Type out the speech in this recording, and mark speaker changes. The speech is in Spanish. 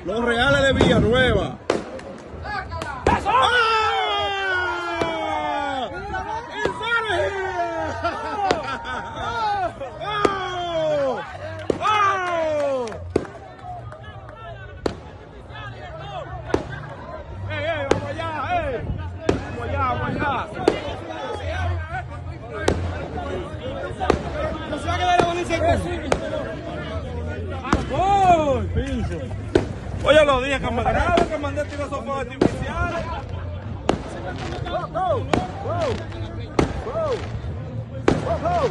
Speaker 1: Los Reales de Villanueva.
Speaker 2: ¡Eso!
Speaker 1: ¡Ah! ¡It's out of here! ¡Oh! ¡Oh! ¡Ey, vamos allá! ¡Vamos allá, vamos allá!
Speaker 2: No se va a quedar la bola ¡oh! Piso.
Speaker 1: Oye, los días que me grabo, que mandé tirar esos fuegos artificiales. ¡Wow! ¡Wow! ¡Wow! ¡Wow!